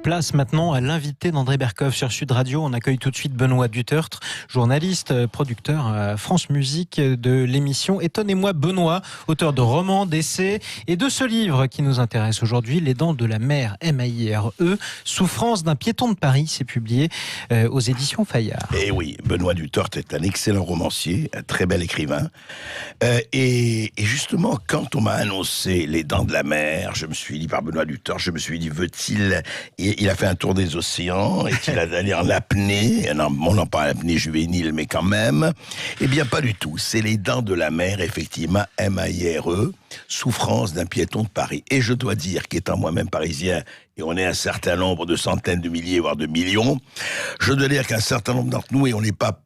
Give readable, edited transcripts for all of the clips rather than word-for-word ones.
Place maintenant à l'invité d'André Berkoff sur Sud Radio. On accueille tout de suite Benoît Dutertre, journaliste, producteur à France Musique de l'émission Étonnez-moi Benoît, auteur de romans, d'essais et de ce livre qui nous intéresse aujourd'hui, Les Dents de la Mer, M-A-I-R-E, Souffrance d'un piéton de Paris. C'est publié aux éditions Fayard. Et oui, Benoît Dutertre est un excellent romancier, un très bel écrivain. Et justement, quand on m'a annoncé Les Dents de la Mer, je me suis dit, par Benoît Dutertre, je me suis dit, veut-il... Il a fait un tour des océans, est-il allé en apnée? Non, on n'en parle apnée juvénile, mais quand même. Eh bien, pas du tout. C'est Les Dents de la Mer, effectivement, M-A-I-R-E, Souffrance d'un piéton de Paris. Et je dois dire qu'étant moi-même parisien, et on est un certain nombre de centaines de milliers, voire de millions, je dois dire qu'un certain nombre d'entre nous, et on n'est pas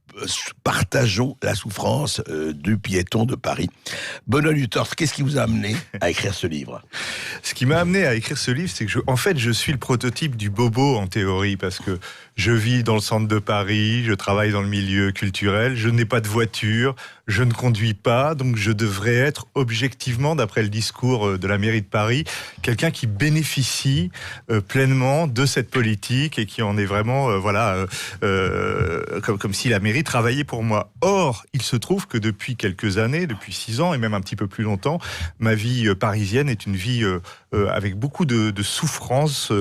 partageons la souffrance du piéton de Paris. Benoît Dutertre, qu'est-ce qui vous a amené à écrire ce livre? Ce qui m'a amené à écrire ce livre, c'est que je suis le prototype du bobo en théorie, parce que je vis dans le centre de Paris, je travaille dans le milieu culturel, je n'ai pas de voiture, je ne conduis pas, donc je devrais être objectivement, d'après le discours de la mairie de Paris, quelqu'un qui bénéficie pleinement de cette politique et qui en est vraiment, comme si la mairie travaillait pour moi. Or, il se trouve que depuis quelques années, depuis 6 ans et même un petit peu plus longtemps, ma vie parisienne est une vie avec beaucoup de souffrances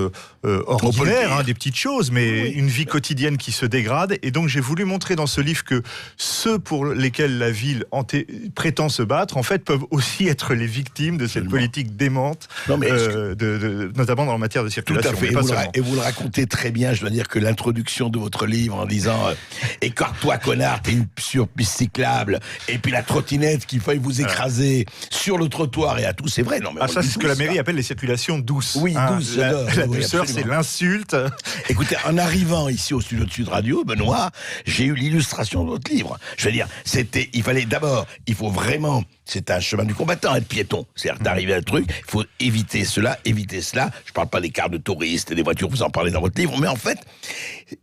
ordinaires, des petites choses, mais une vie quotidienne qui se dégrade. Et donc, j'ai voulu montrer dans ce livre que ceux pour lesquels la ville prétend se battre, en fait, peuvent aussi être les victimes de cette politique démente, notamment dans la matière de circulation. Tout à fait. Et vous le racontez très bien. Je dois dire que l'introduction de votre livre en disant écarte-toi, connard, t'es sur piste cyclable, et puis la trottinette qui faille vous écraser sur le trottoir et à tout, c'est vrai. Non, mais ça, c'est ce que la mairie appelle les circulations douces. Oui, douces. La douceur, c'est l'insulte. Écoutez, en arrivant ici au studio de Sud Radio, Benoît, j'ai eu l'illustration de votre livre. Je veux dire, il faut vraiment, c'est un chemin du combattant, être piéton. C'est-à-dire d'arriver à un truc, il faut éviter cela. Je parle pas des cars de touristes et des voitures, vous en parlez dans votre livre, mais en fait,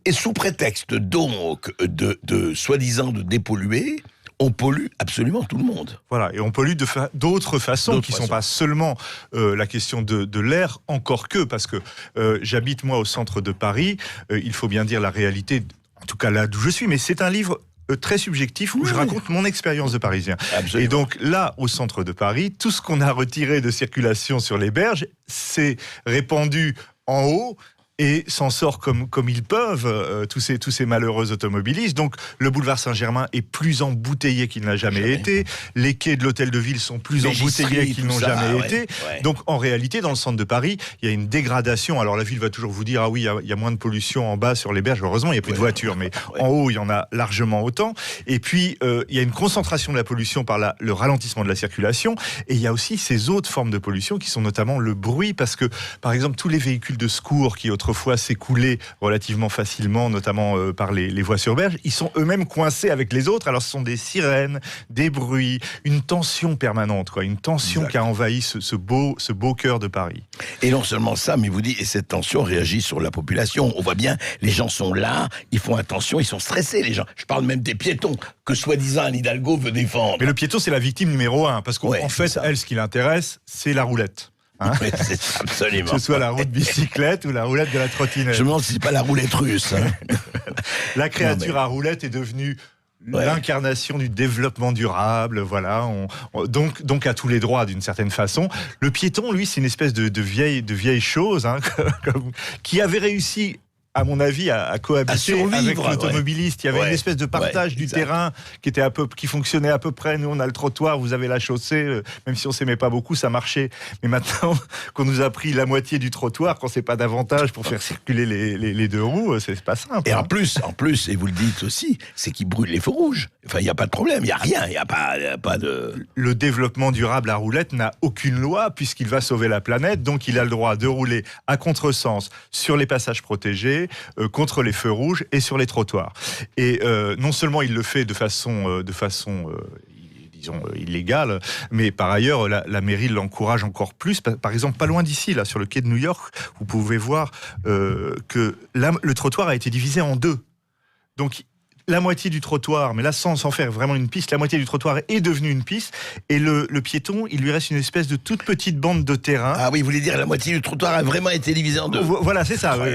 et sous prétexte donc de soi-disant de dépolluer, on pollue absolument tout le monde. Voilà, et on pollue d'autres façons qui ne sont pas seulement la question de l'air, encore que, parce que j'habite moi au centre de Paris, il faut bien dire la réalité, en tout cas là d'où je suis, mais c'est un livre très subjectif où je raconte mon expérience de Parisien. Absolument. Et donc là, au centre de Paris, tout ce qu'on a retiré de circulation sur les berges, c'est répandu en haut et s'en sort comme ils peuvent, tous ces malheureux automobilistes. Donc, le boulevard Saint-Germain est plus embouteillé qu'il n'a jamais été. Les quais de l'hôtel de ville sont plus embouteillés qu'ils n'ont jamais été. Ouais. Donc, en réalité, dans le centre de Paris, il y a une dégradation. Alors, la ville va toujours vous dire, ah oui, il y a moins de pollution en bas sur les berges. Heureusement, il n'y a plus de voitures, mais en haut, il y en a largement autant. Et puis, il y a une concentration de la pollution par le ralentissement de la circulation. Et il y a aussi ces autres formes de pollution qui sont notamment le bruit, parce que, par exemple, tous les véhicules de secours qui autrefois s'écoulaient relativement facilement, notamment par les voies sur berge, ils sont eux-mêmes coincés avec les autres. Alors ce sont des sirènes, des bruits, une tension permanente, une tension qui a envahi ce beau cœur de Paris. Et non seulement ça, mais vous dites, et cette tension réagit sur la population. On voit bien, les gens sont là, ils font attention, ils sont stressés, les gens. Je parle même des piétons que soi-disant Anne Hidalgo veut défendre. Mais le piéton, c'est la victime numéro 1, parce qu'en fait, elle, ce qui l'intéresse, c'est la roulette. Oui, c'est absolument. Que ce soit la roue de bicyclette ou la roulette de la trottinette. Je me demande si c'est pas la roulette russe. La créature à roulette est devenue l'incarnation du développement durable, voilà. Donc à tous les droits d'une certaine façon. Le piéton, lui, c'est une espèce de vieille chose, qui avait réussi, à mon avis, à cohabiter avec l'automobiliste. Il y avait une espèce de partage du terrain qui fonctionnait à peu près. Nous, on a le trottoir, vous avez la chaussée. Même si on s'aimait pas beaucoup, ça marchait. Mais maintenant qu'on nous a pris la moitié du trottoir, quand c'est pas davantage pour faire circuler les deux roues, c'est pas simple. Et en plus, et vous le dites aussi, c'est qu'ils brûlent les feux rouges. Enfin, il n'y a pas de problème, il n'y a rien, il n'y a pas de... Le développement durable à roulette n'a aucune loi puisqu'il va sauver la planète, donc il a le droit de rouler à contresens sur les passages protégés, contre les feux rouges et sur les trottoirs. Et non seulement il le fait de façon disons illégale, mais par ailleurs la mairie l'encourage encore plus. Par exemple, pas loin d'ici, là, sur le quai de New York, vous pouvez voir que là, le trottoir a été divisé en deux. Donc la moitié du trottoir, mais là sans faire vraiment une piste, la moitié du trottoir est devenue une piste, et le piéton, il lui reste une espèce de toute petite bande de terrain. Ah oui, vous voulez dire la moitié du trottoir a vraiment été divisée en deux. Voilà, c'est ça. Oui.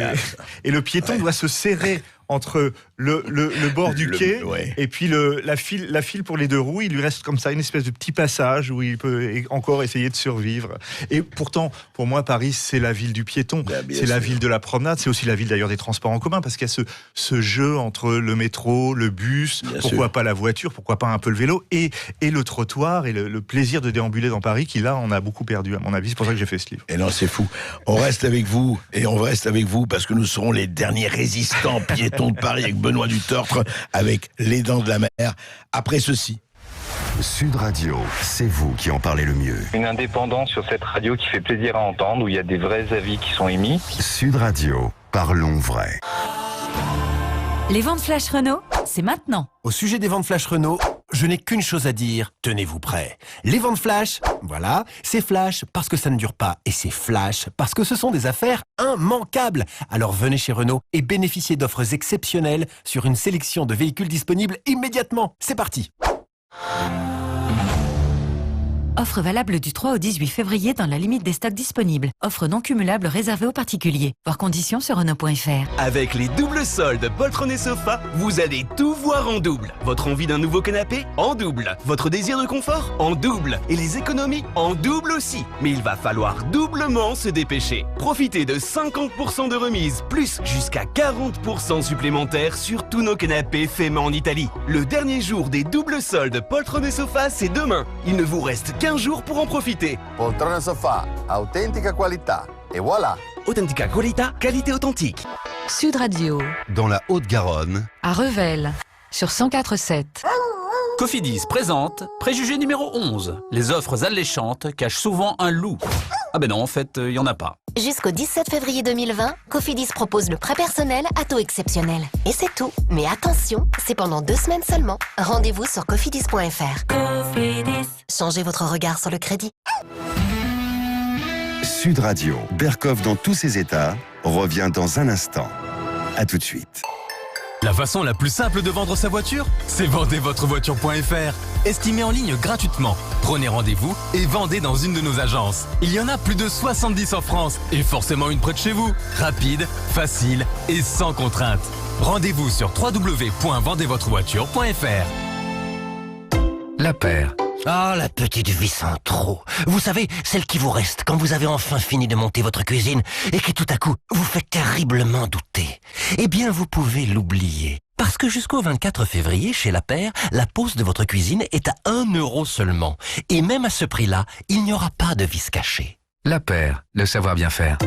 Et le piéton doit se serrer entre le bord du quai et puis la file pour les deux roues. Il lui reste comme ça une espèce de petit passage où il peut encore essayer de survivre. Et pourtant, pour moi, Paris, c'est la ville du piéton, c'est la ville de la promenade, c'est aussi la ville d'ailleurs des transports en commun, parce qu'il y a ce jeu entre le métro, le bus, pourquoi pas la voiture, pourquoi pas un peu le vélo, et le trottoir, et le plaisir de déambuler dans Paris, qui là, on a beaucoup perdu, à mon avis. C'est pour ça que j'ai fait ce livre. Et non, c'est fou. On reste avec vous, et on reste avec vous, parce que nous serons les derniers résistants piétons de Paris avec Benoît Dutertre, avec Les Dents de la Mer, après ceci. Sud Radio, c'est vous qui en parlez le mieux. Une indépendance sur cette radio qui fait plaisir à entendre, où il y a des vrais avis qui sont émis. Sud Radio, parlons vrai. Les ventes Flash Renault, c'est maintenant. Au sujet des ventes Flash Renault, je n'ai qu'une chose à dire, tenez-vous prêts. Les ventes Flash, voilà, c'est Flash parce que ça ne dure pas, et c'est Flash parce que ce sont des affaires immanquables. Alors venez chez Renault et bénéficiez d'offres exceptionnelles sur une sélection de véhicules disponibles immédiatement. C'est parti. Offre valable du 3 au 18 février dans la limite des stocks disponibles. Offre non cumulable réservée aux particuliers. Voir conditions sur Renault.fr. Avec les doubles soldes Poltron et Sofa, vous allez tout voir en double. Votre envie d'un nouveau canapé, en double. Votre désir de confort, en double. Et les économies, en double aussi. Mais il va falloir doublement se dépêcher. Profitez de 50% de remise, plus jusqu'à 40% supplémentaires sur tous nos canapés faits main en Italie. Le dernier jour des doubles soldes Poltron et Sofa, c'est demain. Il ne vous reste 15 jours pour en profiter. Poltrona Sofa, authentica qualità. Et voilà. Authentica qualità, qualité authentique. Sud Radio. Dans la Haute-Garonne, À Revel. Sur 104.7. Cofidis présente Préjugé numéro 11. Les offres alléchantes cachent souvent un loup. Ah ben non, en fait, il n'y en a pas. Jusqu'au 17 février 2020, Cofidis propose le prêt personnel à taux exceptionnel. Et c'est tout. Mais attention, c'est pendant 2 semaines seulement. Rendez-vous sur cofidis.fr. Cofidis. Changez votre regard sur le crédit. Sud Radio, Berkoff dans tous ses états, revient dans un instant. À tout de suite. La façon la plus simple de vendre sa voiture, c'est vendezvotrevoiture.fr. Estimez en ligne gratuitement. Prenez rendez-vous et vendez dans une de nos agences. Il y en a plus de 70 en France et forcément une près de chez vous. Rapide, facile et sans contrainte. Rendez-vous sur www.vendezvotrevoiture.fr. La paire. Ah, la petite vis en trop. Vous savez, celle qui vous reste quand vous avez enfin fini de monter votre cuisine et qui tout à coup vous fait terriblement douter. Eh bien, vous pouvez l'oublier. Parce que jusqu'au 24 février, chez La Paire, la pose de votre cuisine est à 1 € seulement. Et même à ce prix-là, il n'y aura pas de vis cachée. La paire, le savoir bien faire.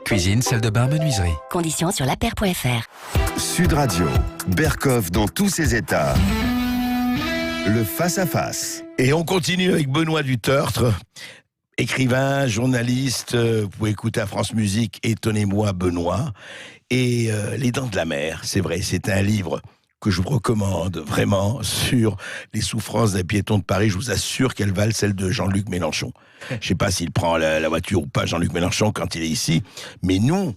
Cuisine, salle de bain, menuiserie. Conditions sur lapaire.fr. Sud Radio, Berkoff dans tous ses états. Le face-à-face. Et on continue avec Benoît Dutertre, écrivain, journaliste. Vous pouvez écouter à France Musique, Étonnez-moi Benoît. Et Les Dents de la Mer, c'est vrai, c'est un livre que je vous recommande vraiment sur les souffrances des piétons de Paris. Je vous assure qu'elles valent celles de Jean-Luc Mélenchon. Je ne sais pas s'il prend la voiture ou pas, Jean-Luc Mélenchon, quand il est ici. Mais nous,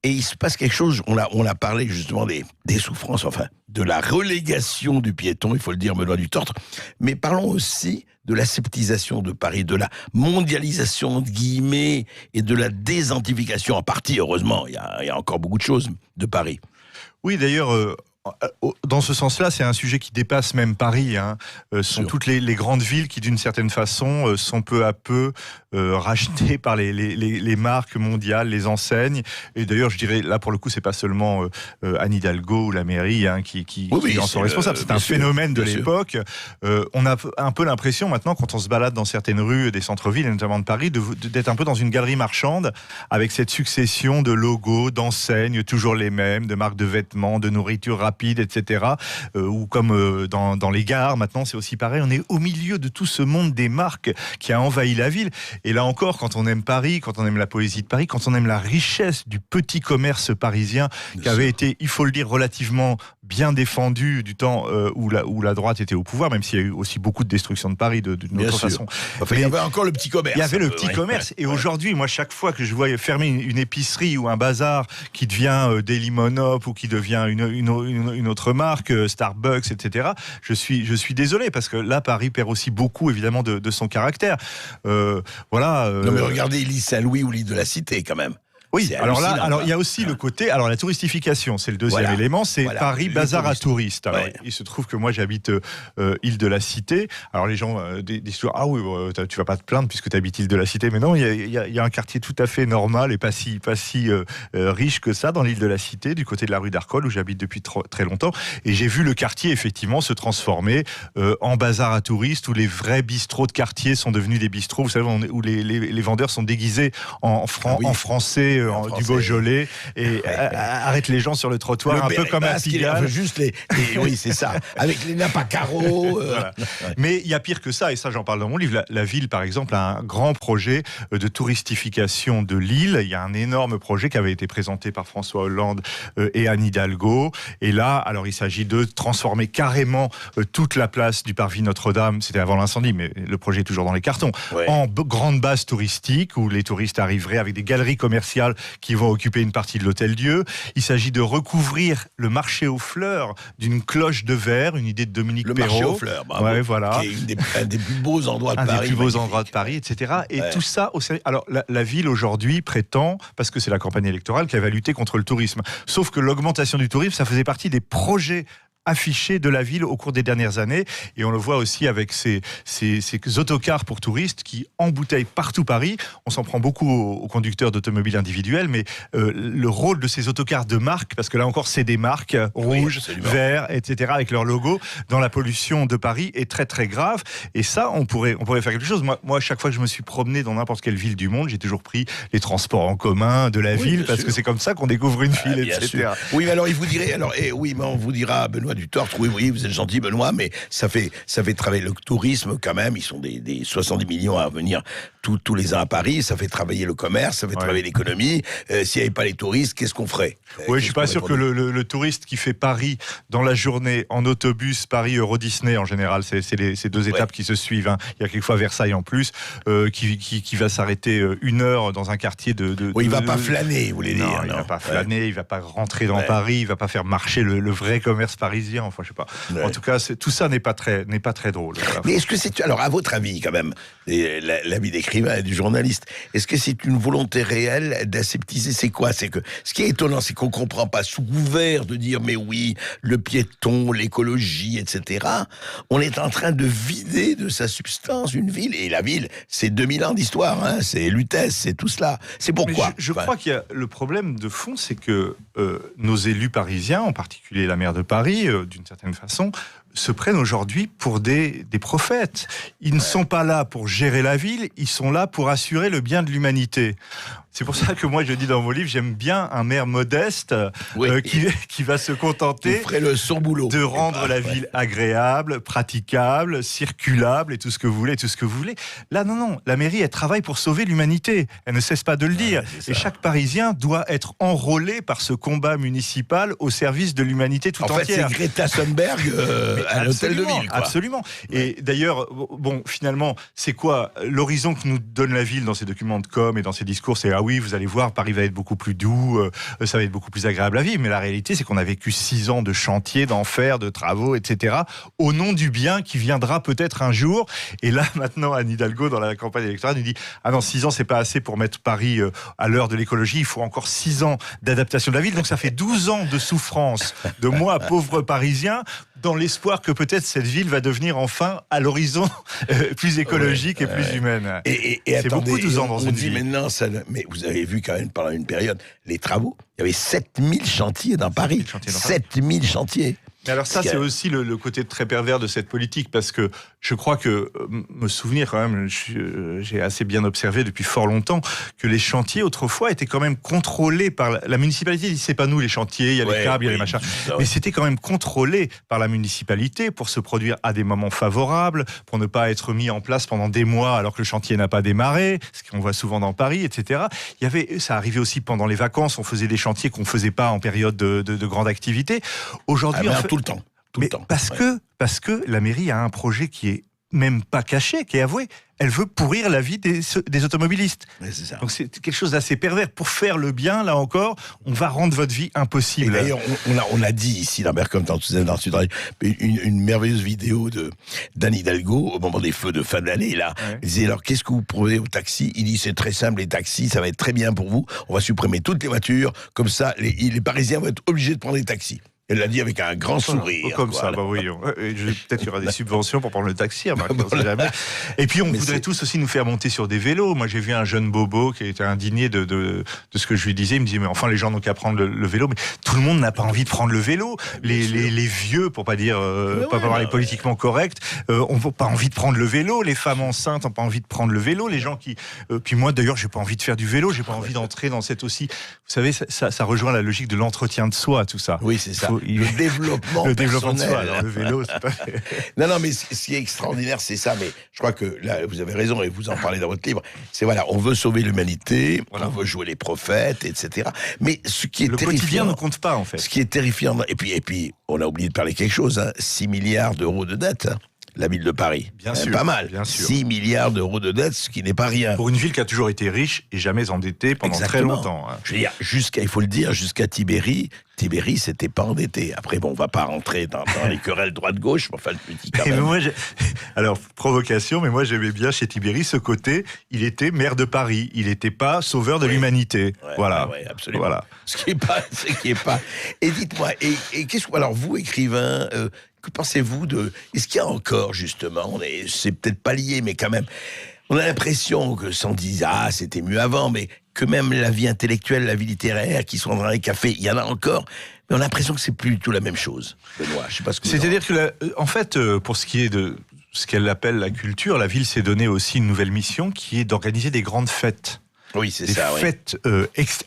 et il se passe quelque chose, on a parlé justement des souffrances, enfin, de la relégation du piéton, il faut le dire, Benoît Dutertre, mais parlons aussi de la sceptisation de Paris, de la mondialisation, entre guillemets, et de la désantification, en partie, heureusement, il y a encore beaucoup de choses de Paris. Oui, d'ailleurs... dans ce sens-là, c'est un sujet qui dépasse même Paris. Ce sont toutes les grandes villes qui, d'une certaine façon, sont peu à peu rachetées par les marques mondiales, les enseignes. Et d'ailleurs, je dirais, là, pour le coup, c'est pas seulement Anne Hidalgo ou la mairie qui en sont responsables. C'est un phénomène de l'époque. On a un peu l'impression, maintenant, quand on se balade dans certaines rues des centres-villes, et notamment de Paris, d'être un peu dans une galerie marchande, avec cette succession de logos, d'enseignes, toujours les mêmes, de marques de vêtements, de nourriture rapide, etc. Ou comme dans les gares, maintenant c'est aussi pareil, on est au milieu de tout ce monde des marques qui a envahi la ville. Et là encore, quand on aime Paris, quand on aime la poésie de Paris, quand on aime la richesse du petit commerce parisien, qui avait été, il faut le dire, relativement bien défendu du temps où la droite était au pouvoir, même s'il y a eu aussi beaucoup de destruction de Paris d'une autre façon. Enfin, il y avait encore le petit commerce. Il y avait le petit commerce. Et aujourd'hui, moi, chaque fois que je vois fermer une épicerie ou un bazar qui devient Dailymonop ou qui devient une autre marque, Starbucks, etc., je suis désolé, parce que là, Paris perd aussi beaucoup, évidemment, de son caractère. Voilà. Non, mais regardez l'île Saint-Louis ou l'île de la Cité, quand même. Oui, alors il y a aussi le côté, alors la touristification, c'est le deuxième élément, c'est Paris bazar à touristes. Alors il se trouve que moi j'habite île de la Cité. Alors les gens disent toujours, ah oui, tu vas pas te plaindre puisque tu habites île de la Cité, mais non, il y a un quartier tout à fait normal et pas si riche que ça dans l'île de la Cité, du côté de la rue d'Arcole où j'habite depuis très longtemps, et j'ai vu le quartier effectivement se transformer en bazar à touristes où les vrais bistrots de quartier sont devenus des bistrots, vous savez, où les vendeurs sont déguisés en français. Du Beaujolais et arrête les gens sur le trottoir, un peu comme à Pigalle. Juste oui, c'est ça, avec les nappes à carreaux. Voilà. Mais il y a pire que ça, et ça j'en parle dans mon livre. La ville, par exemple, a un grand projet de touristification de l'île. Il y a un énorme projet qui avait été présenté par François Hollande et Anne Hidalgo. Et là, alors il s'agit de transformer carrément toute la place du parvis Notre-Dame, c'était avant l'incendie, mais le projet est toujours dans les cartons, en grande base touristique où les touristes arriveraient avec des galeries commerciales qui vont occuper une partie de l'Hôtel-Dieu. Il s'agit de recouvrir le marché aux fleurs d'une cloche de verre, une idée de Dominique Perrault. Le marché aux fleurs, bravo, voilà. Qui est un des plus beaux endroits de Paris. Un des plus beaux endroits de Paris, etc. Et tout ça, alors la ville aujourd'hui prétend, parce que c'est la campagne électorale, qu'elle va lutter contre le tourisme. Sauf que l'augmentation du tourisme, ça faisait partie des projets affiché de la ville au cours des dernières années, et on le voit aussi avec ces autocars pour touristes qui embouteillent partout Paris. On s'en prend beaucoup aux conducteurs d'automobiles individuels, mais le rôle de ces autocars de marque, parce que là encore c'est des marques rouges, verts, etc., avec leur logo, dans la pollution de Paris est très très grave, et ça on pourrait faire quelque chose. Moi chaque fois que je me suis promené dans n'importe quelle ville du monde, j'ai toujours pris les transports en commun de la ville, parce que c'est comme ça qu'on découvre une ville, etc. Sûr. Oui, mais alors il vous dirait, mais on vous dira, Benoît Dutortre, oui, vous êtes gentil, Benoît, mais ça fait travailler le tourisme quand même. Ils sont des 70 millions à venir tous les ans à Paris. Ça fait travailler le commerce, ça fait travailler l'économie. S'il n'y avait pas les touristes, qu'est-ce qu'on ferait ? Oui, je suis pas sûr que le touriste qui fait Paris dans la journée en autobus, Paris Euro Disney en général, c'est ces deux étapes qui se suivent. Hein. Il y a quelquefois Versailles en plus, qui va s'arrêter 1 heure dans un quartier il va pas flâner, vous voulez dire. Non, il va pas flâner, il va pas rentrer dans Paris, il va pas faire marcher le vrai commerce parisien. Enfin, je sais pas. En tout cas, tout ça n'est pas très drôle. Voilà. Mais est-ce que c'est, alors à votre avis quand même, l'avis d'écrivain et du journaliste, est-ce que c'est une volonté réelle d'aseptiser ? C'est quoi ? C'est que ce qui est étonnant, c'est qu'on comprend pas, sous couvert de dire mais oui, le piéton, l'écologie, etc. On est en train de vider de sa substance une ville, et la ville, c'est 2000 ans d'histoire, hein, c'est Lutèce, c'est tout cela. C'est pourquoi. Je crois qu'il y a le problème de fond, c'est que nos élus parisiens, en particulier la maire de Paris, d'une certaine façon, se prennent aujourd'hui pour des prophètes. Ils ne sont pas là pour gérer la ville, ils sont là pour assurer le bien de l'humanité. C'est pour ça que moi, je dis dans mon livre, j'aime bien un maire modeste qui va se contenter son boulot, de rendre la ville agréable, praticable, circulable et tout ce que vous voulez, Là, non, la mairie, elle travaille pour sauver l'humanité. Elle ne cesse pas de le dire. Et chaque Parisien doit être enrôlé par ce combat municipal au service de l'humanité tout entière. En fait, c'est Greta Thunberg à l'hôtel de ville. Quoi. Absolument. Et d'ailleurs, finalement, c'est quoi l'horizon que nous donne la ville dans ses documents de com et dans ses discours ? C'est oui, vous allez voir, Paris va être beaucoup plus doux, ça va être beaucoup plus agréable à vivre. Mais la réalité, c'est qu'on a vécu 6 ans de chantier, d'enfer, de travaux, etc. au nom du bien qui viendra peut-être un jour. Et là, maintenant, Anne Hidalgo, dans la campagne électorale, nous dit « Ah non, 6 ans, c'est pas assez pour mettre Paris à l'heure de l'écologie. Il faut encore 6 ans d'adaptation de la ville. » Donc ça fait 12 ans de souffrance de moi, pauvre Parisien, dans l'espoir que peut-être cette ville va devenir enfin, à l'horizon, plus écologique et plus humaine. Et c'est attendez, beaucoup 12 ans dans une ville. Maintenant, mais vous avez vu quand même pendant une période, les travaux, il y avait 7000 chantiers dans Paris. 7000 chantiers. Mais alors ça, c'est aussi le côté très pervers de cette politique, parce que je crois que, me souvenir quand même, j'ai assez bien observé depuis fort longtemps, que les chantiers autrefois étaient quand même contrôlés par la municipalité. Dit, c'est pas nous les chantiers, il y a les câbles, il y a les machins. Mais c'était quand même contrôlé par la municipalité pour se produire à des moments favorables, pour ne pas être mis en place pendant des mois alors que le chantier n'a pas démarré, ce qu'on voit souvent dans Paris, etc. Ça arrivait aussi pendant les vacances, on faisait des chantiers qu'on faisait pas en période de grande activité. Aujourd'hui, tout le temps. Parce que la mairie a un projet qui est même pas caché, qui est avoué. Elle veut pourrir la vie des automobilistes. C'est ça. Donc c'est quelque chose d'assez pervers. Pour faire le bien, là encore, on va rendre votre vie impossible. Et d'ailleurs, on a dit ici, dans Bercom, dans Sud Radio, une merveilleuse vidéo d'Anne Hidalgo, au moment des feux de fin d'année, là. Ouais. Il disait, alors, qu'est-ce que vous prouvez aux taxis? Il dit, c'est très simple, les taxis, ça va être très bien pour vous. On va supprimer toutes les voitures. Comme ça, les Parisiens vont être obligés de prendre des taxis. Elle l'a dit avec un grand sourire. Comme ça, bah oui. Peut-être qu'il y aura des subventions pour prendre le taxi, on sait jamais. Et puis on voudrait tous aussi nous faire monter sur des vélos. Moi j'ai vu un jeune bobo qui était indigné de ce que je lui disais. Il me disait, mais enfin les gens n'ont qu'à prendre le vélo. Mais tout le monde n'a pas envie de prendre le vélo. Les vieux, pour pas dire, pas parler politiquement correct, ont pas envie de prendre le vélo. Les femmes enceintes n'ont pas envie de prendre le vélo. Les gens qui... puis moi d'ailleurs, j'ai pas envie de faire du vélo. J'ai pas envie d'entrer dans cette aussi... Vous savez, ça rejoint la logique de l'entretien de soi, tout ça. Oui, c'est ça. Le développement de soi. Alors, le vélo, c'est pas... non, mais ce qui est extraordinaire, c'est ça. Mais je crois que là, vous avez raison, et vous en parlez dans votre livre. C'est voilà, on veut sauver l'humanité, on veut jouer les prophètes, etc. Mais ce qui est le terrifiant, quotidien ne compte pas, en fait. Ce qui est terrifiant, et puis, on a oublié de parler quelque chose. 6 milliards d'euros de dette. La ville de Paris. Bien sûr. Pas mal. Bien sûr. 6 milliards d'euros de dette, ce qui n'est pas rien. Pour une ville qui a toujours été riche et jamais endettée pendant très longtemps. Hein. Je veux dire, il faut le dire, jusqu'à Tibéri, s'était pas endetté. Après, bon, on va pas rentrer dans les querelles droite-gauche, mais enfin, le petit quand même. Alors, provocation, mais moi, j'aimais bien chez Tibéri ce côté, il était maire de Paris, il n'était pas sauveur de l'humanité. Voilà. Oui, absolument. Voilà. Ce qui est pas. Et dites-moi, et qu'est-ce que, alors, vous, écrivain, que pensez-vous est-ce qu'il y a encore, justement, c'est peut-être pas lié, mais quand même, on a l'impression que, sans dire, c'était mieux avant, mais que même la vie intellectuelle, la vie littéraire, qui sont dans les cafés, il y en a encore, mais on a l'impression que c'est plus du tout la même chose. Benoît, je sais pas ce que c'est-à-dire que, en fait, pour ce qui est de ce qu'elle appelle la culture, la ville s'est donné aussi une nouvelle mission, qui est d'organiser des grandes fêtes. Oui, c'est ça. Des fêtes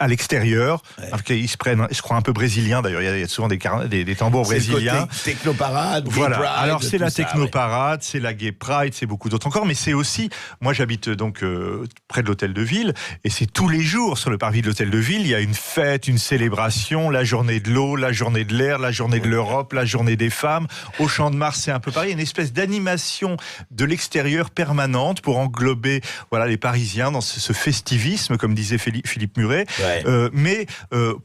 à l'extérieur. Ouais. Ils se prennent, je crois, un peu brésiliens d'ailleurs. Il y a souvent des tambours brésiliens. C'est le technoparade. Voilà. Pride, alors c'est la technoparade, c'est la gay pride, c'est beaucoup d'autres encore. Mais c'est aussi, moi j'habite donc près de l'hôtel de ville, et c'est tous les jours sur le parvis de l'hôtel de ville, il y a une fête, une célébration, la journée de l'eau, la journée de l'air, la journée de l'Europe, la journée des femmes. Au Champ de Mars, c'est un peu pareil, une espèce d'animation de l'extérieur permanente pour englober, voilà, les Parisiens dans ce festivisme, comme disait Philippe Muret. Ouais. Mais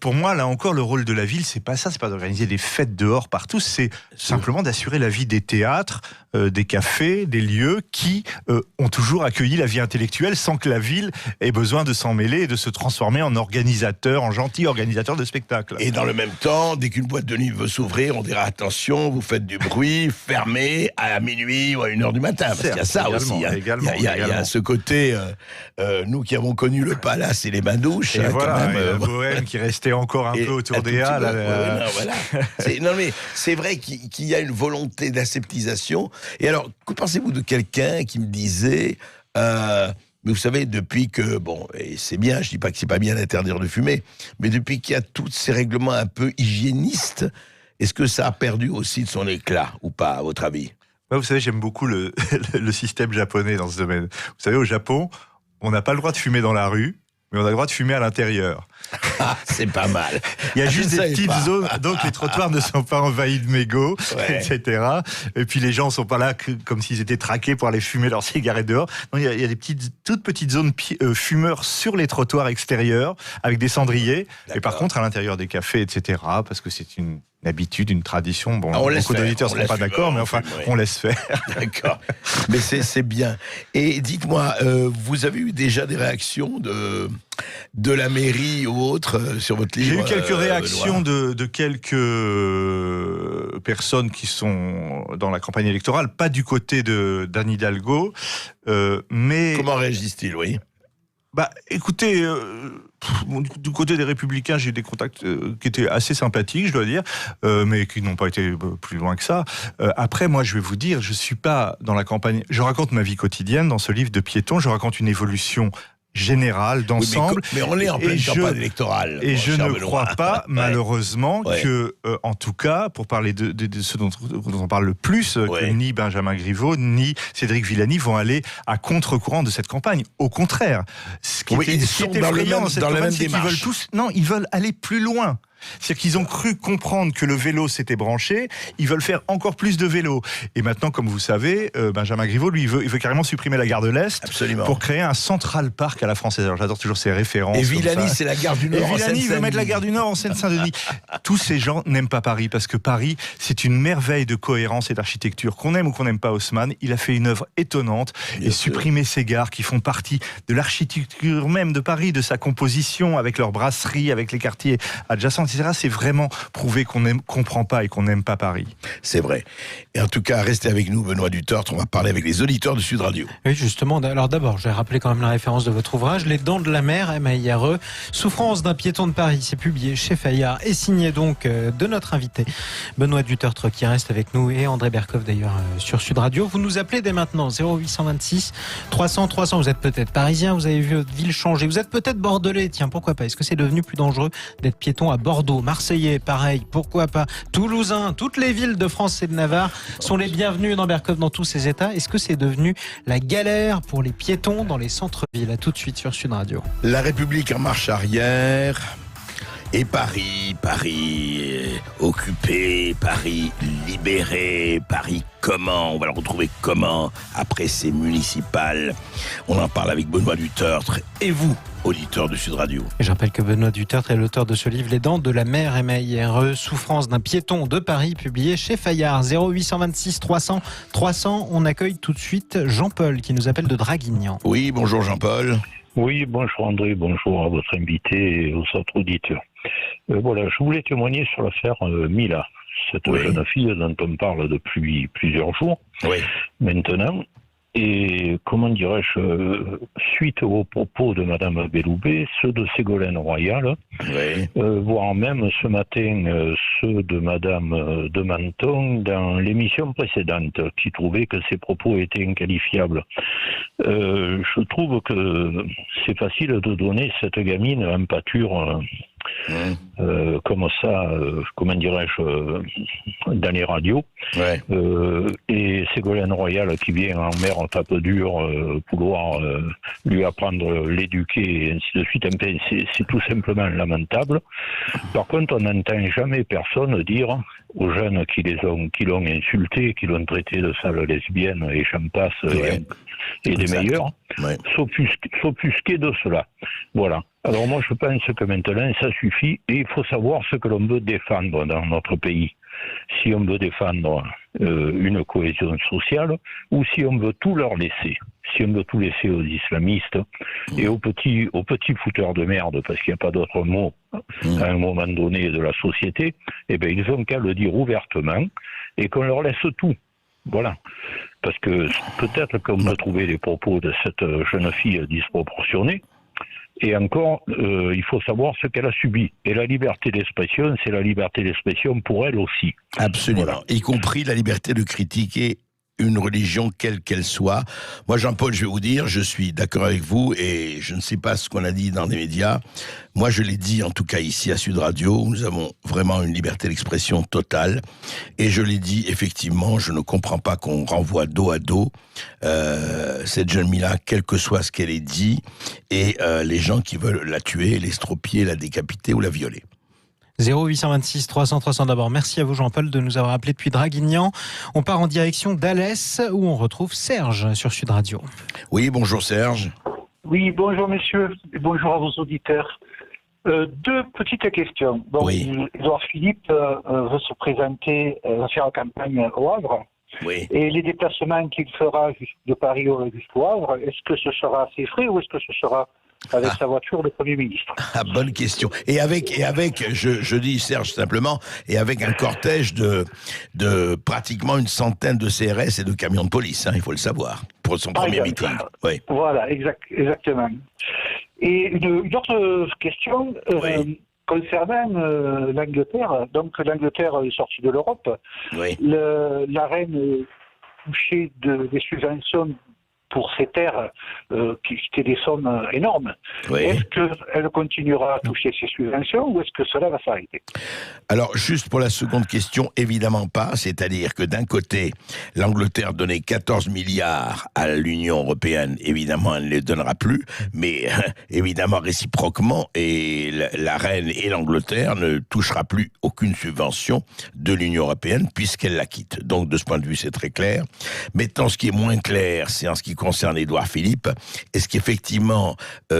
pour moi, là encore, le rôle de la ville, c'est pas ça, c'est pas d'organiser des fêtes dehors partout, c'est simplement d'assurer la vie des théâtres, des cafés, des lieux qui ont toujours accueilli la vie intellectuelle sans que la ville ait besoin de s'en mêler et de se transformer en organisateur, en gentil organisateur de spectacles. Et dans le même temps, dès qu'une boîte de nuit veut s'ouvrir, on dira attention, vous faites du bruit, fermez à minuit ou à 1h du matin. Parce qu'il y a ça aussi. Il y a ce côté, nous qui avons connu le palace et les bains-douches. Et voilà, quand même, la bohème qui restait encore un peu autour des halles. Voilà. Non mais c'est vrai qu'il y a une volonté d'aseptisation. Et alors, que pensez-vous de quelqu'un qui me disait, mais vous savez, depuis que, bon, et c'est bien, je dis pas que c'est pas bien d'interdire de fumer, mais depuis qu'il y a tous ces règlements un peu hygiénistes, est-ce que ça a perdu aussi de son éclat ou pas, à votre avis? Vous savez, j'aime beaucoup le système japonais dans ce domaine. Vous savez, au Japon, on n'a pas le droit de fumer dans la rue, mais on a le droit de fumer à l'intérieur. Ah, c'est pas mal. Il y a juste des petites zones, donc les trottoirs ne sont pas envahis de mégots, etc. Et puis les gens ne sont pas là comme s'ils étaient traqués pour aller fumer leurs cigarettes dehors. Non, il y a des toutes petites zones fumeurs sur les trottoirs extérieurs, avec des cendriers. D'accord. Et par contre, à l'intérieur des cafés, etc., parce que c'est une habitude, une tradition. Bon, beaucoup d'auditeurs ne seront pas d'accord, mais enfin, on laisse faire. D'accord. Mais c'est bien. Et dites-moi, vous avez eu déjà des réactions de la mairie ou autre sur votre livre? J'ai eu quelques réactions de quelques personnes qui sont dans la campagne électorale, pas du côté d'Anne Hidalgo, mais... Comment réagissent-ils, oui? Écoutez, du côté des Républicains, j'ai eu des contacts qui étaient assez sympathiques, je dois dire, mais qui n'ont pas été plus loin que ça. Après, moi, je vais vous dire, je suis pas dans la campagne. Je raconte ma vie quotidienne dans ce livre de piéton. Je raconte une évolution générale, d'ensemble. Mais on est en pleine campagne électorale. Et je ne crois pas, malheureusement, que, en tout cas, pour parler de ceux dont on parle le plus, que ni Benjamin Griveaux, ni Cédric Villani vont aller à contre-courant de cette campagne. Au contraire. Ce qui est effrayant dans cette campagne, c'est qu'ils veulent tous... Non, ils veulent aller plus loin. C'est-à-dire qu'ils ont cru comprendre que le vélo s'était branché, ils veulent faire encore plus de vélo. Et maintenant, comme vous savez, Benjamin Griveaux, lui, il veut carrément supprimer la gare de l'Est. Absolument. Pour créer un Central Park à la française. Alors j'adore toujours ces références. Et Villani, c'est la gare du Nord. Et Villani veut mettre la gare du Nord en Seine-Saint-Denis. Tous ces gens n'aiment pas Paris, parce que Paris, c'est une merveille de cohérence et d'architecture. Qu'on aime ou qu'on n'aime pas Haussmann, il a fait une œuvre étonnante. Et supprimer ces gares qui font partie de l'architecture même de Paris, de sa composition, avec leurs brasseries, avec les quartiers adjacents, etc., c'est vraiment prouver qu'on ne comprend pas et qu'on n'aime pas Paris. C'est vrai. Et en tout cas, restez avec nous, Benoît Dutertre. On va parler avec les auditeurs de Sud Radio. Oui, justement. Alors d'abord, je vais rappeler quand même la référence de votre ouvrage, Les Dents de la Mer, MAIRE, Souffrance d'un piéton de Paris. C'est publié chez Fayard et signé donc de notre invité, Benoît Dutertre, qui reste avec nous, et André Berkoff d'ailleurs sur Sud Radio. Vous nous appelez dès maintenant, 0826 300 300. Vous êtes peut-être parisien, vous avez vu votre ville changer. Vous êtes peut-être bordelais, tiens, pourquoi pas. Est-ce que c'est devenu plus dangereux d'être piéton à Bordeaux, Marseillais, pareil, pourquoi pas. Toulousain, toutes les villes de France et de Navarre sont les bienvenues dans Berkoff dans tous ces états. Est-ce que c'est devenu la galère pour les piétons dans les centres-villes? À tout de suite sur Sud Radio. La République en marche arrière. Et Paris occupé, Paris libéré, Paris comment? On va le retrouver comment après ces municipales? On en parle avec Benoît Dutertre et vous, auditeurs de Sud Radio. Et je rappelle que Benoît Dutertre est l'auteur de ce livre Les Dents de la Mer, MAIRE, Souffrance d'un piéton de Paris, publié chez Fayard. 0826 300 300. On accueille tout de suite Jean-Paul qui nous appelle de Draguignan. Oui, bonjour Jean-Paul. Oui, bonjour André, bonjour à votre invité et aux autres auditeurs. Voilà, je voulais témoigner sur l'affaire Mila, cette jeune fille dont on parle depuis plusieurs jours maintenant. Et comment dirais-je, suite aux propos de Madame Belloubet, ceux de Ségolène Royal, voire même ce matin ceux de Madame de Menton dans l'émission précédente, qui trouvaient que ces propos étaient inqualifiables. Je trouve que c'est facile de donner cette gamine en pâture comme ça, comment dirais-je, dans les radios. Et Ségolène Royal qui vient en mer en tape dure, vouloir lui apprendre, l'éduquer et ainsi de suite. C'est tout simplement lamentable. Par contre, on n'entend jamais personne dire aux jeunes qui l'ont insulté, qui l'ont traité de sale lesbienne et j'en passe, et des meilleurs, s'offusquer de cela. Voilà. Alors moi je pense que maintenant ça suffit et il faut savoir ce que l'on veut défendre dans notre pays. Si on veut défendre une cohésion sociale ou si on veut tout leur laisser. Si on veut tout laisser aux islamistes et aux petits fouteurs de merde, parce qu'il n'y a pas d'autre mot à un moment donné de la société, eh bien ils ont qu'à le dire ouvertement et qu'on leur laisse tout. Voilà. Parce que peut-être qu'on peut trouver les propos de cette jeune fille disproportionnés. Et encore, il faut savoir ce qu'elle a subi. Et la liberté d'expression, c'est la liberté d'expression pour elle aussi. Absolument. Voilà. Y compris la liberté de critiquer une religion quelle qu'elle soit. Moi, Jean-Paul, je vais vous dire, je suis d'accord avec vous et je ne sais pas ce qu'on a dit dans les médias. Moi, je l'ai dit, en tout cas ici à Sud Radio, nous avons vraiment une liberté d'expression totale. Et je l'ai dit, effectivement, je ne comprends pas qu'on renvoie dos à dos cette jeune Mila, quel que soit ce qu'elle ait dit, et les gens qui veulent la tuer, l'estropier, la décapiter ou la violer. 0826 300 300 d'abord. Merci à vous Jean-Paul de nous avoir appelé depuis Draguignan. On part en direction d'Alès où on retrouve Serge sur Sud Radio. Oui, bonjour Serge. Oui, bonjour messieurs, et bonjour à vos auditeurs. Deux petites questions. Bon, Édouard Philippe veut se présenter, va faire la campagne au Havre. Oui. Et les déplacements qu'il fera de Paris jusqu'au Havre, est-ce que ce sera à ses frais ou est-ce que ce sera avec sa voiture, le Premier ministre? Bonne question. Et avec, je dis Serge simplement, et avec un cortège de pratiquement une centaine de CRS et de camions de police, il faut le savoir, pour son premier meeting. Oui. Voilà, exactement. Et une autre question concernant l'Angleterre. Donc l'Angleterre est sortie de l'Europe. Oui. La reine touchait des subventions pour ces terres qui étaient des sommes énormes. Oui. Est-ce qu'elle continuera à toucher ces subventions ou est-ce que cela va s'arrêter? Alors, juste pour la seconde question, évidemment pas. C'est-à-dire que d'un côté, l'Angleterre donnait 14 milliards à l'Union européenne. Évidemment, elle ne les donnera plus. Mais évidemment, réciproquement, et la reine et l'Angleterre ne touchera plus aucune subvention de l'Union européenne puisqu'elle la quitte. Donc, de ce point de vue, c'est très clair. Maintenant, ce qui est moins clair, c'est en ce qui concerne Édouard Philippe. Est-ce qu'effectivement,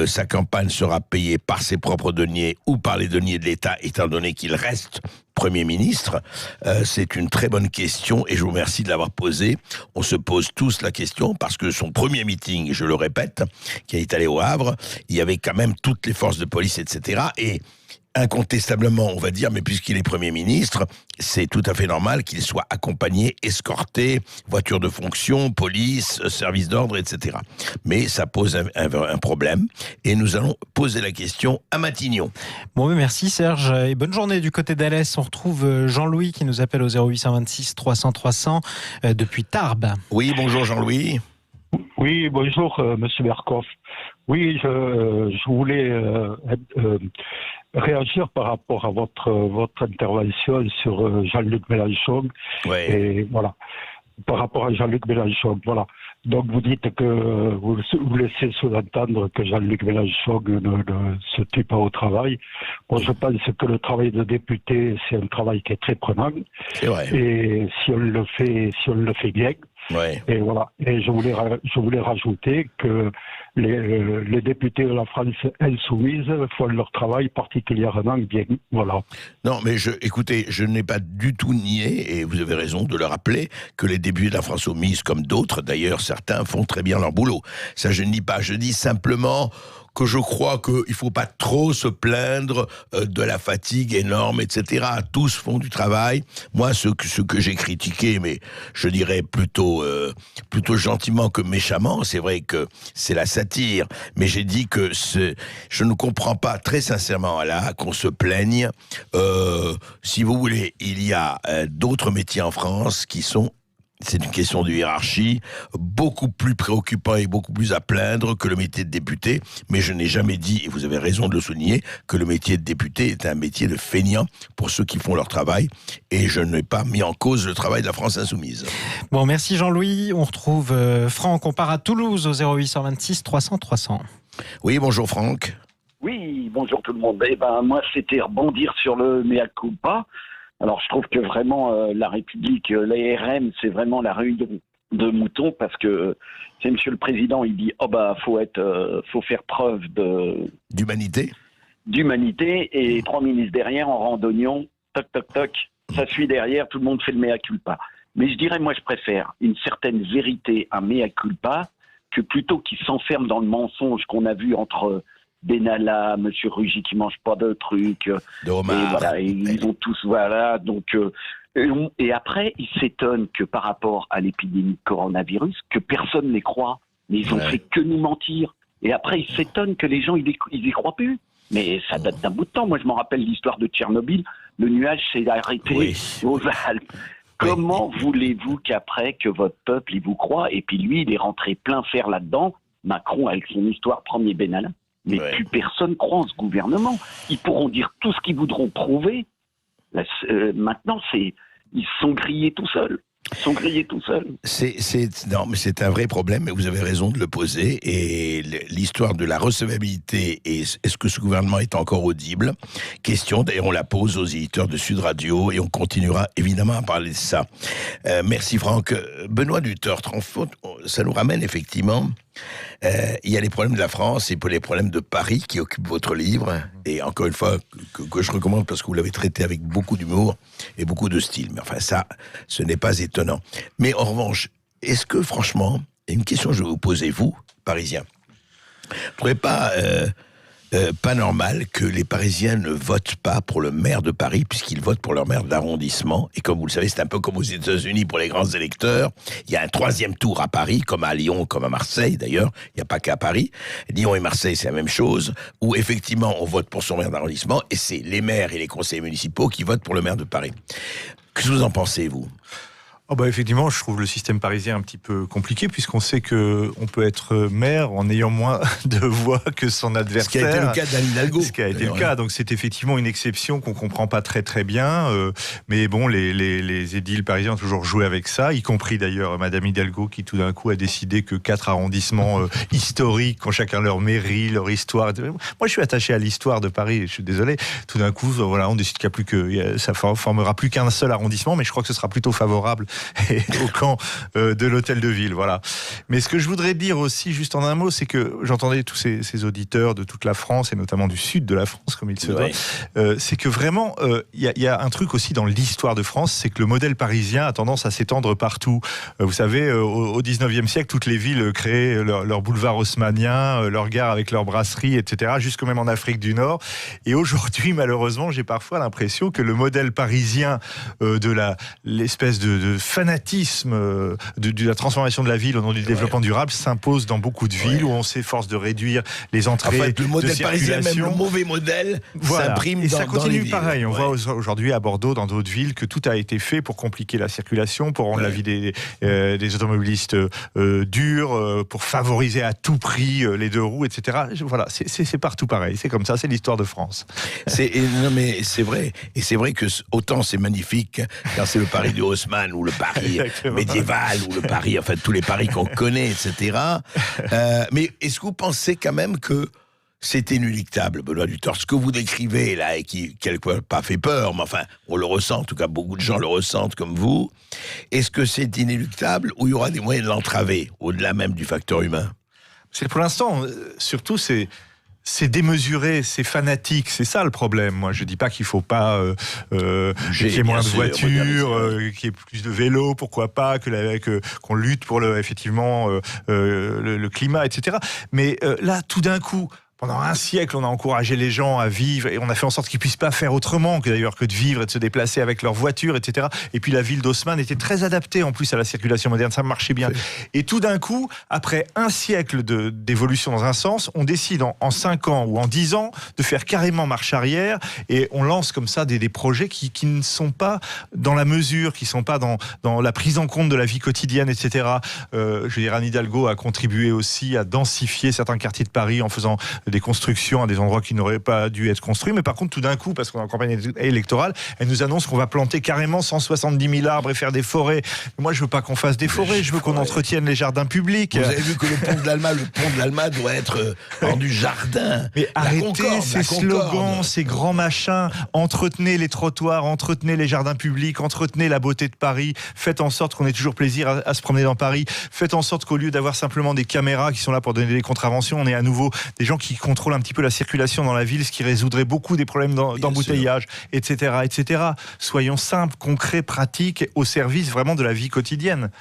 sa campagne sera payée par ses propres deniers ou par les deniers de l'État, étant donné qu'il reste Premier ministre? C'est une très bonne question et je vous remercie de l'avoir posée. On se pose tous la question parce que son premier meeting, je le répète, qui est allé au Havre, il y avait quand même toutes les forces de police, etc. Et incontestablement, on va dire, mais puisqu'il est Premier ministre, c'est tout à fait normal qu'il soit accompagné, escorté, voiture de fonction, police, service d'ordre, etc. Mais ça pose un problème et nous allons poser la question à Matignon. Bon, merci Serge et bonne journée du côté d'Alès. On retrouve Jean-Louis qui nous appelle au 0826 300 300 depuis Tarbes. Oui, bonjour Jean-Louis. Oui, bonjour Monsieur Berkoff. Oui, je voulais réagir par rapport à votre intervention sur Jean-Luc Mélenchon. Ouais. Et voilà, par rapport à Jean-Luc Mélenchon, voilà. Donc vous dites que vous laissez sous-entendre que Jean-Luc Mélenchon ne se tue pas au travail. Moi, je pense que le travail de député, c'est un travail qui est très prenant. C'est vrai. Et si on le fait bien. Ouais. Et voilà. Et je voulais rajouter que les députés de la France insoumise font leur travail particulièrement bien. Voilà. Non, mais écoutez, je n'ai pas du tout nié, et vous avez raison de le rappeler, que les députés de la France insoumise, comme d'autres, d'ailleurs, certains font très bien leur boulot. Ça, je ne dis pas. Je dis simplement que je crois qu'il ne faut pas trop se plaindre de la fatigue énorme, etc. Tous font du travail. Moi, ce que j'ai critiqué, mais je dirais plutôt gentiment que méchamment, c'est vrai que c'est la satire, mais j'ai dit que je ne comprends pas très sincèrement là qu'on se plaigne. Si vous voulez, il y a d'autres métiers en France qui sont, c'est une question de hiérarchie, beaucoup plus préoccupant et beaucoup plus à plaindre que le métier de député. Mais je n'ai jamais dit, et vous avez raison de le souligner, que le métier de député est un métier de feignant pour ceux qui font leur travail. Et je n'ai pas mis en cause le travail de la France insoumise. Bon, merci Jean-Louis. On retrouve Franck. On part à Toulouse au 0826 300 300. Oui, bonjour Franck. Oui, bonjour tout le monde. Eh ben, moi, c'était rebondir sur le mea culpa. Alors, je trouve que vraiment, la République, l'ARN, c'est vraiment la rue de mouton parce que c'est Monsieur le Président, il dit, faut faire preuve d'humanité. Et 3 ministres derrière, en randonnion, toc, toc, toc, ça suit derrière, tout le monde fait le mea culpa. Mais je dirais, moi, je préfère une certaine vérité, un mea culpa, que plutôt qu'ils s'enferment dans le mensonge qu'on a vu entre Benalla, Monsieur Rugy qui mange pas de trucs, de homard. Et voilà, et ils ont tous, voilà, donc et après ils s'étonnent que par rapport à l'épidémie de coronavirus, que personne ne les croit, mais ils ont fait que nous mentir. Et après ils s'étonnent que les gens ils y croient plus. Mais ça date d'un bout de temps. Moi je m'en rappelle l'histoire de Tchernobyl, le nuage s'est arrêté aux Alpes. Comment voulez-vous qu'après que votre peuple il vous croit, et puis lui il est rentré plein fer là-dedans, Macron avec son histoire premier Benalla. Mais plus personne croit en ce gouvernement. Ils pourront dire tout ce qu'ils voudront prouver. Maintenant, ils sont grillés tout seuls. Non, mais c'est un vrai problème, et vous avez raison de le poser. Et l'histoire de la recevabilité, et est-ce que ce gouvernement est encore audible? Question, d'ailleurs, on la pose aux éditeurs de Sud Radio, et on continuera évidemment à parler de ça. Merci Franck. Benoît Dutertre, en fait, ça nous ramène effectivement... il y a les problèmes de la France et les problèmes de Paris qui occupent votre livre, et encore une fois que je recommande parce que vous l'avez traité avec beaucoup d'humour et beaucoup de style, mais enfin ça, ce n'est pas étonnant. Mais en revanche, est-ce que franchement, une question que je vais vous poser, vous, Parisiens, vous ne trouvez pas pas normal que les Parisiens ne votent pas pour le maire de Paris, puisqu'ils votent pour leur maire d'arrondissement. Et comme vous le savez, c'est un peu comme aux États-Unis pour les grands électeurs. Il y a un 3e tour à Paris, comme à Lyon, comme à Marseille d'ailleurs. Il n'y a pas qu'à Paris. Lyon et Marseille, c'est la même chose, où effectivement on vote pour son maire d'arrondissement, et c'est les maires et les conseillers municipaux qui votent pour le maire de Paris. Qu'est-ce que vous en pensez, vous ? Effectivement, je trouve le système parisien un petit peu compliqué, puisqu'on sait qu'on peut être maire en ayant moins de voix que son adversaire. Ce qui a été le cas d'Anne Hidalgo. Ce qui a été le cas. Donc c'est effectivement une exception qu'on ne comprend pas très très bien. Mais bon, les édiles parisiens ont toujours joué avec ça, y compris d'ailleurs Madame Hidalgo, qui tout d'un coup a décidé que 4 arrondissements historiques, ont chacun leur mairie, leur histoire. Moi, je suis attaché à l'histoire de Paris, je suis désolé. Tout d'un coup, voilà, on décide ça formera plus qu'un seul arrondissement, mais je crois que ce sera plutôt favorable au camp de l'hôtel de ville, voilà. Mais ce que je voudrais dire aussi, juste en un mot, c'est que j'entendais tous ces auditeurs de toute la France, et notamment du sud de la France, comme il se doit, c'est que vraiment, il y a un truc aussi dans l'histoire de France, c'est que le modèle parisien a tendance à s'étendre partout. Vous savez, au 19e siècle, toutes les villes créaient leur boulevard haussmannien, leur gare avec leur brasserie, etc., jusqu'au même en Afrique du Nord. Et aujourd'hui, malheureusement, j'ai parfois l'impression que le modèle parisien de l'espèce de fanatisme de la transformation de la ville au nom du développement durable s'impose dans beaucoup de villes où on s'efforce de réduire les entrées de circulation. Le modèle parisien, même le mauvais modèle, s'imprime dans les villes. Et ça continue pareil. On voit aujourd'hui à Bordeaux, dans d'autres villes, que tout a été fait pour compliquer la circulation, pour rendre la vie des automobilistes dure, pour favoriser à tout prix les 2 roues, etc. Voilà, c'est partout pareil. C'est comme ça, c'est l'histoire de France. Non mais c'est vrai. Et c'est vrai que autant c'est magnifique quand c'est le Paris de Haussmann ou le Paris médiéval ou le Paris, enfin tous les Paris qu'on connaît, etc. Mais est-ce que vous pensez quand même que c'est inéluctable, Benoît Duterte, ce que vous décrivez là, et qui quelque part fait peur, mais enfin on le ressent, en tout cas beaucoup de gens le ressentent comme vous, est-ce que c'est inéluctable ou il y aura des moyens de l'entraver, au-delà même du facteur humain ? C'est pour l'instant, surtout c'est démesuré, c'est fanatique, c'est ça le problème. Moi, je dis pas qu'il faut pas qu'il y ait moins de voitures, qu'il y ait plus de vélos, pourquoi pas, qu'on lutte pour effectivement le climat, etc. Mais là, tout d'un coup, pendant un siècle, on a encouragé les gens à vivre et on a fait en sorte qu'ils puissent pas faire autrement que de vivre et de se déplacer avec leur voiture, etc. Et puis la ville d'Haussmann était très adaptée en plus à la circulation moderne, ça marchait bien. Et tout d'un coup, après un siècle d'évolution dans un sens, on décide en 5 ans ou en 10 ans de faire carrément marche arrière et on lance comme ça des projets qui ne sont pas dans la mesure, qui sont pas dans la prise en compte de la vie quotidienne, etc. Je veux dire, Anne Hidalgo a contribué aussi à densifier certains quartiers de Paris en faisant des constructions à des endroits qui n'auraient pas dû être construits, mais par contre tout d'un coup, parce qu'on est en campagne électorale, elle nous annonce qu'on va planter carrément 170 000 arbres et faire des forêts. Moi je veux pas qu'on fasse des forêts, je veux qu'on entretienne les jardins publics. Vous avez vu que le pont de l'Alma doit être rendu jardin. Mais arrêtez ces slogans, ces grands machins, entretenez les trottoirs, entretenez les jardins publics, entretenez la beauté de Paris, faites en sorte qu'on ait toujours plaisir à se promener dans Paris, faites en sorte qu'au lieu d'avoir simplement des caméras qui sont là pour donner des contraventions, on ait à nouveau des gens qui contrôle un petit peu la circulation dans la ville, ce qui résoudrait beaucoup des problèmes d'embouteillage, etc., etc. Soyons simples, concrets, pratiques, au service vraiment de la vie quotidienne.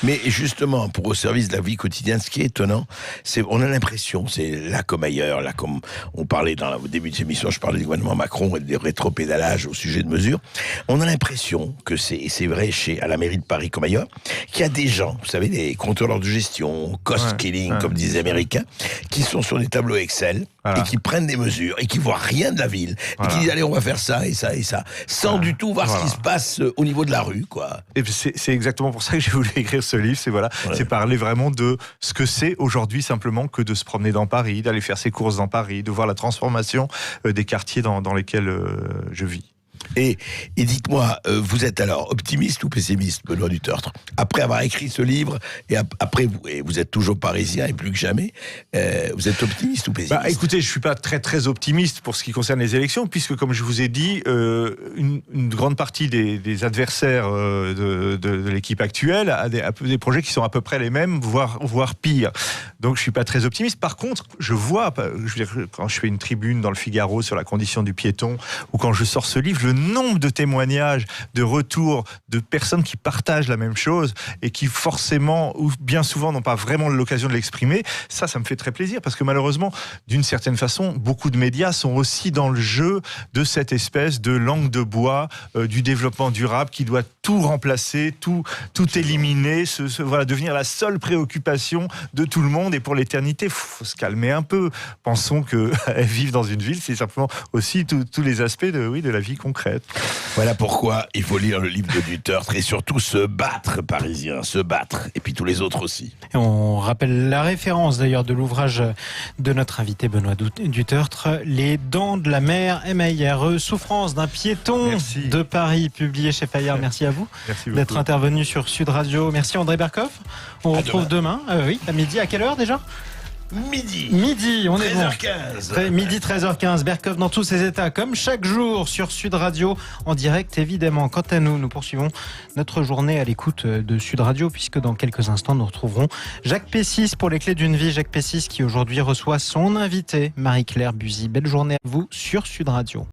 Mais justement, pour au service de la vie quotidienne, ce qui est étonnant, c'est on a l'impression, c'est là comme ailleurs, là comme on parlait au début de cette émission, je parlais du gouvernement Macron et des rétropédalages au sujet de mesures, on a l'impression que c'est vrai à la mairie de Paris comme ailleurs, qu'il y a des gens, vous savez, des contrôleurs de gestion, cost killing, comme disent les Américains, qui sont sur des tableaux Excel et qui prennent des mesures et qui voient rien de la ville et qui disent allez on va faire ça et ça et ça sans du tout voir ce qui se passe au niveau de la rue, quoi. Et c'est exactement pour ça que j'ai voulu écrire ce livre, c'est parler vraiment de ce que c'est aujourd'hui simplement que de se promener dans Paris, d'aller faire ses courses dans Paris, de voir la transformation des quartiers dans lesquels je vis. Et dites-moi, vous êtes alors optimiste ou pessimiste, Benoît Duterte ? Après avoir écrit ce livre, et après vous êtes toujours parisien et plus que jamais, vous êtes optimiste ou pessimiste ? Écoutez, je suis pas très très optimiste pour ce qui concerne les élections, puisque comme je vous ai dit, une grande partie des adversaires de l'équipe actuelle a des projets qui sont à peu près les mêmes, voire pires. Donc je suis pas très optimiste. Par contre, je veux dire, quand je fais une tribune dans le Figaro sur la condition du piéton, ou quand je sors ce livre, je nombre de témoignages, de retours de personnes qui partagent la même chose et qui forcément, ou bien souvent, n'ont pas vraiment l'occasion de l'exprimer, ça me fait très plaisir parce que malheureusement, d'une certaine façon, beaucoup de médias sont aussi dans le jeu de cette espèce de langue de bois du développement durable qui doit tout remplacer, tout éliminer, devenir la seule préoccupation de tout le monde et pour l'éternité. Faut se calmer un peu. Pensons que vivre dans une ville, c'est simplement aussi tous les aspects de la vie concrète. Voilà pourquoi il faut lire le livre de Dutertre et surtout se battre, Parisiens, se battre. Et puis tous les autres aussi. Et on rappelle la référence d'ailleurs de l'ouvrage de notre invité Benoît Dutertre, Les Dents de la Mer, MAIRE, souffrance d'un piéton de Paris, publié chez Fayard. Merci à vous d'être intervenu sur Sud Radio. Merci André Berkoff. On retrouve demain, à midi. À quelle heure déjà ? Midi, on est bon. 13h15. Midi 13h15, Berkoff dans tous ses états, comme chaque jour sur Sud Radio, en direct évidemment. Quant à nous poursuivons notre journée à l'écoute de Sud Radio, puisque dans quelques instants, nous retrouverons Jacques Pessis pour les clés d'une vie. Jacques Pessis qui aujourd'hui reçoit son invité, Marie-Claire Buzy. Belle journée à vous sur Sud Radio.